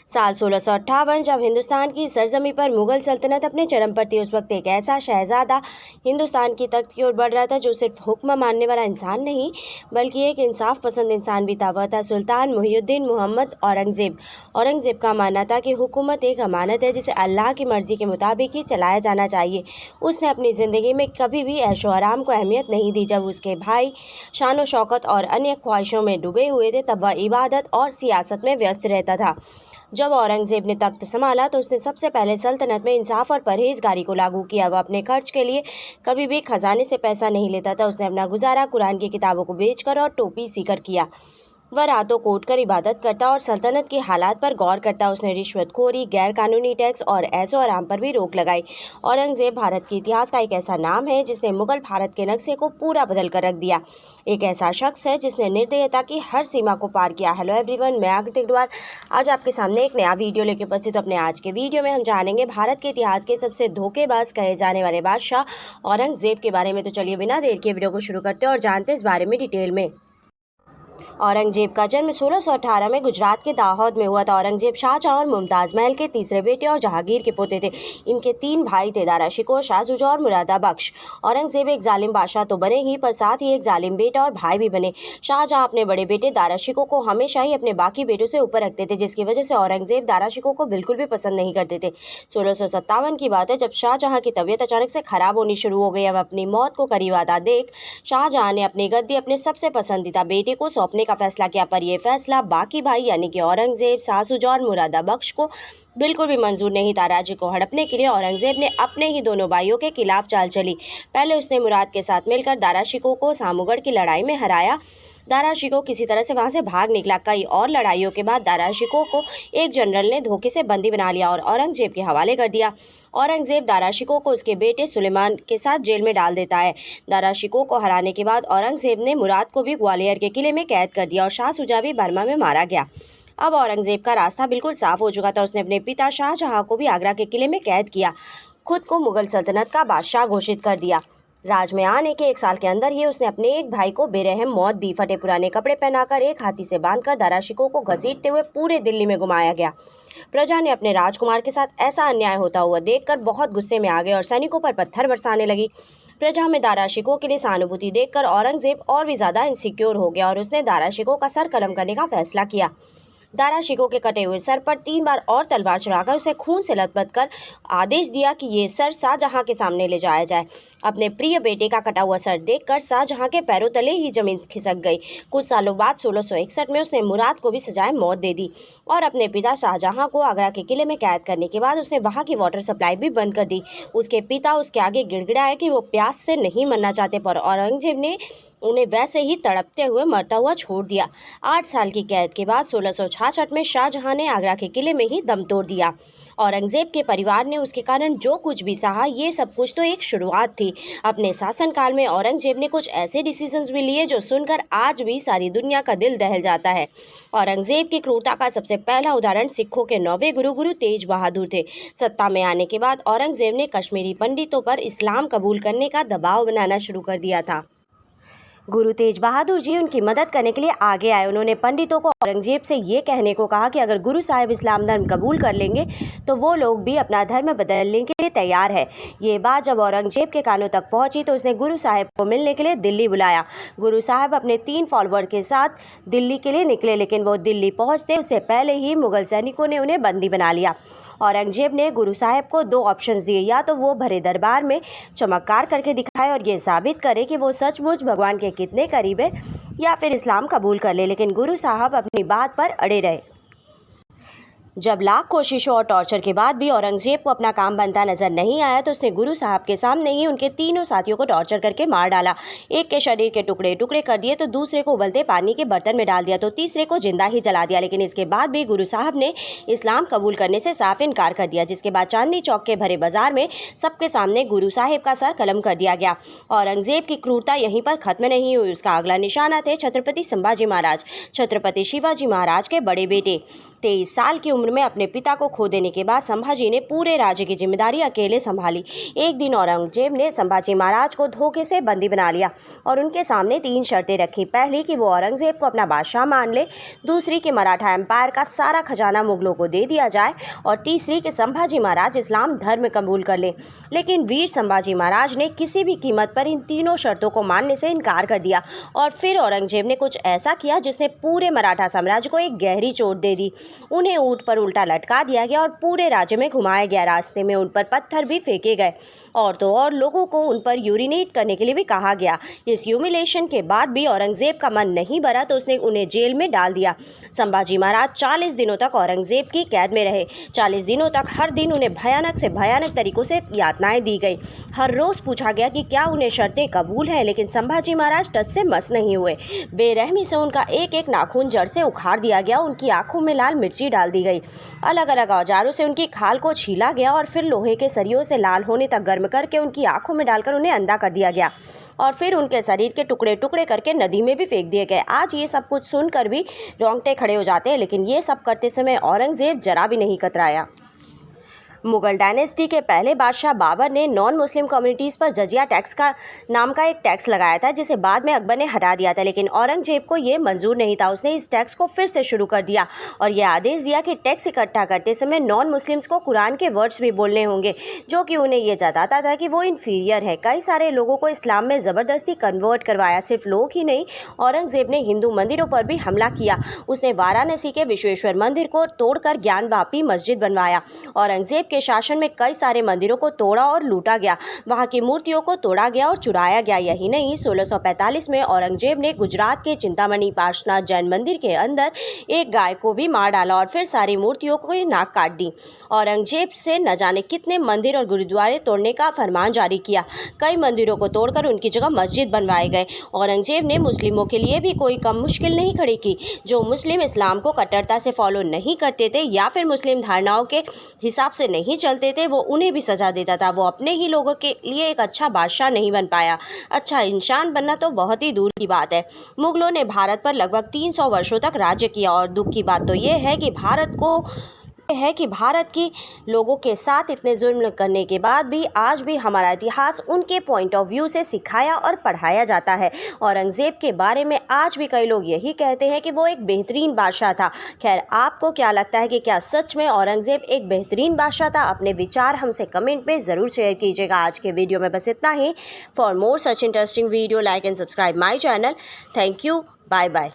साल 1658 जब हिंदुस्तान की सरजमी पर मुगल सल्तनत अपने चरम पर थी, उस वक्त एक ऐसा शहजादा हिंदुस्तान की तख्त की ओर बढ़ रहा था जो सिर्फ हुक्म मानने वाला इंसान नहीं बल्कि एक इंसाफ पसंद इंसान भी था। वह था सुल्तान मुहियुद्दीन मोहम्मद औरंगजेब। औरंगजेब का मानना था कि हुकूमत एक अमानत है जिसे अल्लाह की मर्जी के मुताबिक ही चलाया जाना चाहिए। उसने अपनी ज़िंदगी में कभी भी ऐशो आराम को अहमियत नहीं दी। जब उसके भाई शान शौकत और अन्य ख्वाहिशों में डूबे हुए थे तब वह इबादत और सियासत में व्यस्त रहता था। जब औरंगजेब ने तख्त संभाला तो उसने सबसे पहले सल्तनत में इंसाफ और परहेजगारी को लागू किया। वह अपने खर्च के लिए कभी भी खजाने से पैसा नहीं लेता था। उसने अपना गुजारा कुरान की किताबों को बेचकर और टोपी सीकर किया। वह रातों को उठकर इबादत करता और सल्तनत के हालात पर गौर करता। उसने रिश्वतखोरी, गैर कानूनी टैक्स और ऐशो आराम पर भी रोक लगाई। औरंगजेब भारत के इतिहास का एक ऐसा नाम है जिसने मुगल भारत के नक्शे को पूरा बदल कर रख दिया। एक ऐसा शख्स है जिसने निर्दयता की हर सीमा को पार किया। हेलो एवरीवन, मैं आकृति अग्रवाल आज आपके सामने एक नया वीडियो लेकर उपस्थित। अपने आज के वीडियो में हम जानेंगे भारत के इतिहास के सबसे धोखेबाज कहे जाने वाले बादशाह औरंगजेब के बारे में। तो चलिए बिना देर के वीडियो को शुरू करते हैं और जानते हैं इस बारे में डिटेल में। औरंगजेब का जन्म 1618 में गुजरात के दाहोद में हुआ था। औरंगजेब शाहजहां और मुमताज महल के तीसरे बेटे और जहांगीर के पोते थे। इनके 3 भाई थे, दारा शिकोह, शाह शुजा और मुरादा बख्श। औरंगजेब एक जालिम बादशाह तो बने ही पर साथ ही एक जालिम बेटा और भाई भी बने। शाहजहां अपने बड़े बेटे दारा शिकोह को हमेशा ही अपने बाकी बेटों से ऊपर रखते थे, जिसकी वजह से औरंगजेब दारा शिकोह को बिल्कुल भी पसंद नहीं करते थे। 1657 की बात है जब शाहजहां की तबीयत अचानक से खराब होनी शुरू हो गई। अब अपनी मौत को करीब आता देख शाहजहां ने अपनी गद्दी अपने सबसे पसंदीदा बेटे को सौंपने का फैसला किया, पर यह फैसला बाकी भाई यानी कि औरंगजेब, शाह शुजा और मुरादा बख्श को बिल्कुल भी मंजूर नहीं था। राज्य को हड़पने के लिए औरंगजेब ने अपने ही दोनों भाइयों के खिलाफ चाल चली। पहले उसने मुराद के साथ मिलकर दारा शिकोह को सामूगढ़ की लड़ाई में हराया। दारा शिकोह किसी तरह से वहां से भाग निकला। कई और लड़ाइयों के बाद दारा शिकोह को एक जनरल ने धोखे से बंदी बना लिया और औरंगजेब के हवाले कर दिया। औरंगजेब दारा शिकोह को उसके बेटे सुलेमान के साथ जेल में डाल देता है। दारा शिकोह को हराने के बाद औरंगजेब ने मुराद को भी ग्वालियर के किले में कैद कर दिया और शाह शुजा भी बर्मा में मारा गया। अब औरंगजेब का रास्ता बिल्कुल साफ हो चुका था। उसने अपने पिता शाहजहां को भी आगरा के किले में कैद किया, खुद को मुगल सल्तनत का बादशाह घोषित कर दिया। राज में आने के 1 साल के अंदर ही उसने अपने एक भाई को बेरहम मौत दी। फटे पुराने कपड़े पहनाकर एक हाथी से बांधकर दारा शिकोह को घसीटते हुए पूरे दिल्ली में घुमाया गया। प्रजा ने अपने राजकुमार के साथ ऐसा अन्याय होता हुआ देखकर बहुत गुस्से में आ गए और सैनिकों पर पत्थर बरसाने लगी। प्रजा में दारा शिकोह के लिए सहानुभूति देखकर औरंगजेब और भी ज्यादा इनसिक्योर हो गया और उसने दारा शिकोह का सर कलम करने का फैसला किया। दारा शिकोह के कटे हुए सर पर 3 बार और तलवार चढ़ाकर उसे खून से लथपथ कर आदेश दिया कि ये सर शाहजहां के सामने ले जाया जाए। अपने प्रिय बेटे का कटा हुआ सर देखकर शाहजहां के पैरों तले ही जमीन खिसक गई। कुछ सालों बाद 1661 में उसने मुराद को भी सजाए मौत दे दी और अपने पिता शाहजहां को आगरा के किले में कैद करने के बाद उसने वहां की वाटर सप्लाई भी बंद कर दी। उसके पिता उसके आगे गिड़गिड़ाए कि वो प्यास से नहीं मरना चाहते, पर औरंगजेब ने उन्हें वैसे ही तड़पते हुए मरता हुआ छोड़ दिया। 8 साल की कैद के बाद 1666 में शाहजहां ने आगरा के किले में ही दम तोड़ दिया। औरंगजेब के परिवार ने उसके कारण जो कुछ भी सहा, ये सब कुछ तो एक शुरुआत थी। अपने शासनकाल में औरंगजेब ने कुछ ऐसे डिसीजंस भी लिए जो सुनकर आज भी सारी दुनिया का दिल दहल जाता है। औरंगजेब की क्रूरता का सबसे पहला उदाहरण सिखों के 9वें गुरु तेज बहादुर थे। सत्ता में आने के बाद औरंगजेब ने कश्मीरी पंडितों पर इस्लाम कबूल करने का दबाव बनाना शुरू कर दिया था। गुरु तेज बहादुर जी उनकी मदद करने के लिए आगे आए। उन्होंने पंडितों को औरंगजेब से ये कहने को कहा कि अगर गुरु साहिब इस्लाम धर्म कबूल कर लेंगे तो वो लोग भी अपना धर्म बदलने के लिए तैयार है। ये बात जब औरंगजेब के कानों तक पहुंची तो उसने गुरु साहिब को मिलने के लिए दिल्ली बुलाया। गुरु साहिब अपने 3 फॉलोअर के साथ दिल्ली के लिए निकले, लेकिन वो दिल्ली पहुँचते उससे पहले ही मुगल सैनिकों ने उन्हें बंदी बना लिया। औरंगजेब ने गुरु साहिब को 2 ऑप्शंस दिए, या तो वो भरे दरबार में चमत्कार करके दिखाए और ये साबित करे कि वो सचमुच भगवान के कितने करीब है, या फिर इस्लाम कबूल कर ले। लेकिन गुरु साहब अपनी बात पर अड़े रहे। जब लाख कोशिशों और टॉर्चर के बाद भी औरंगजेब को अपना काम बनता नजर नहीं आया तो उसने गुरु साहब के सामने ही उनके तीनों साथियों को टॉर्चर करके मार डाला। एक के शरीर के टुकड़े टुकड़े कर दिए, तो दूसरे को उबलते पानी के बर्तन में डाल दिया, तो तीसरे को जिंदा ही जला दिया। लेकिन इसके बाद भी गुरु साहब ने इस्लाम कबूल करने से साफ इनकार कर दिया, जिसके बाद चांदनी चौक के भरे बाजार में सबके सामने गुरु साहिब का सर कलम कर दिया गया। औरंगजेब की क्रूरता यहीं पर खत्म नहीं हुई। उसका अगला निशाना थे छत्रपति संभाजी महाराज, छत्रपति शिवाजी महाराज के बड़े बेटे। 23 साल की उम्र में अपने पिता को खो देने के बाद संभाजी ने पूरे राज्य की जिम्मेदारी अकेले संभाली। एक दिन औरंगजेब ने संभाजी महाराज को धोखे से बंदी बना लिया और उनके सामने 3 शर्तें रखी। पहली कि वो औरंगजेब को अपना बादशाह मान ले, दूसरी कि मराठा एम्पायर का सारा खजाना मुगलों को दे दिया जाए और तीसरी कि संभाजी महाराज इस्लाम धर्म कबूल कर ले। लेकिन वीर संभाजी महाराज ने किसी भी कीमत पर इन तीनों शर्तों को मानने से इनकार कर दिया और फिर औरंगजेब ने कुछ ऐसा किया जिसने पूरे मराठा साम्राज्य को एक गहरी चोट दे दी। उन्हें ऊंट पर उल्टा लटका दिया गया और पूरे राज्य में घुमाया गया। रास्ते में उन पर पत्थर भी फेंके गए और तो और लोगों को उन पर यूरिनेट करने के लिए भी कहा गया। इस ह्यूमिलेशन के बाद भी औरंगजेब का मन नहीं भरा तो उसने उन्हें जेल में डाल दिया। संभाजी महाराज 40 दिनों तक औरंगजेब की कैद में रहे। 40 दिनों तक हर दिन उन्हें भयानक से भयानक तरीकों से यातनाएं दी गई। हर रोज पूछा गया कि क्या उन्हें शर्तें कबूल हैं, लेकिन संभाजी महाराज टस से मस नहीं हुए। बेरहमी से उनका एक एक नाखून जड़ से उखाड़ दिया गया। उनकी आंखों में लाल मिर्ची डाल दी गई। अलग अलग औजारों से उनकी खाल को छीला गया और फिर लोहे के सरियों से लाल होने तक गर्म करके उनकी आंखों में डालकर उन्हें अंधा कर दिया गया और फिर उनके शरीर के टुकड़े टुकड़े करके नदी में भी फेंक दिए गए। आज ये सब कुछ सुनकर भी रोंगटे खड़े हो जाते हैं, लेकिन ये सब करते समय औरंगजेब जरा भी नहीं कतराया। मुगल डायनेस्टी के पहले बादशाह बाबर ने नॉन मुस्लिम कम्युनिटीज़ पर जजिया टैक्स का नाम का एक टैक्स लगाया था, जिसे बाद में अकबर ने हटा दिया था। लेकिन औरंगजेब को ये मंजूर नहीं था। उसने इस टैक्स को फिर से शुरू कर दिया और यह आदेश दिया कि टैक्स इकट्ठा करते समय नॉन मुस्लिम्स को कुरान के वर्ड्स भी बोलने होंगे, जो कि उन्हें यह जताता था कि वो इन्फीरियर है। कई सारे लोगों को इस्लाम में ज़बरदस्ती कन्वर्ट करवाया। सिर्फ लोग ही नहीं, औरंगजेब ने हिंदू मंदिरों पर भी हमला किया। उसने वाराणसी के विश्वेश्वर मंदिर को तोड़कर ज्ञानवापी मस्जिद बनवाया। औरंगजेब के शासन में कई सारे मंदिरों को तोड़ा और लूटा गया। वहां की मूर्तियों को तोड़ा गया और चुराया गया। यही नहीं, 1645 में औरंगजेब ने गुजरात के चिंतामणि पार्श्वनाथ जैन मंदिर के अंदर एक गाय को भी मार डाला और फिर सारी मूर्तियों को नाक काट दी। औरंगजेब से न जाने कितने मंदिर और गुरुद्वारे तोड़ने का फरमान जारी किया। कई मंदिरों को तोड़कर उनकी जगह मस्जिद बनवाए गए। औरंगजेब ने मुस्लिमों के लिए भी कोई कम मुश्किल नहीं खड़ी की। जो मुस्लिम इस्लाम को कट्टरता से फॉलो नहीं करते थे या फिर मुस्लिम धारणाओं के हिसाब से नहीं चलते थे, वो उन्हें भी सजा देता था। वो अपने ही लोगों के लिए एक अच्छा बादशाह नहीं बन पाया। अच्छा इंसान बनना तो बहुत ही दूर की बात है। मुगलों ने भारत पर लगभग 300 वर्षों तक राज्य किया और दुख की बात तो ये है कि भारत की लोगों के साथ इतने जुल्म करने के बाद भी आज भी हमारा इतिहास उनके पॉइंट ऑफ व्यू से सिखाया और पढ़ाया जाता है। औरंगजेब के बारे में आज भी कई लोग यही कहते हैं कि वो एक बेहतरीन बादशाह था। खैर, आपको क्या लगता है कि क्या सच में औरंगजेब एक बेहतरीन बादशाह था? अपने विचार हमसे कमेंट में ज़रूर शेयर कीजिएगा। आज के वीडियो में बस इतना ही। For more such interesting video, like and subscribe my channel. Thank you. Bye bye.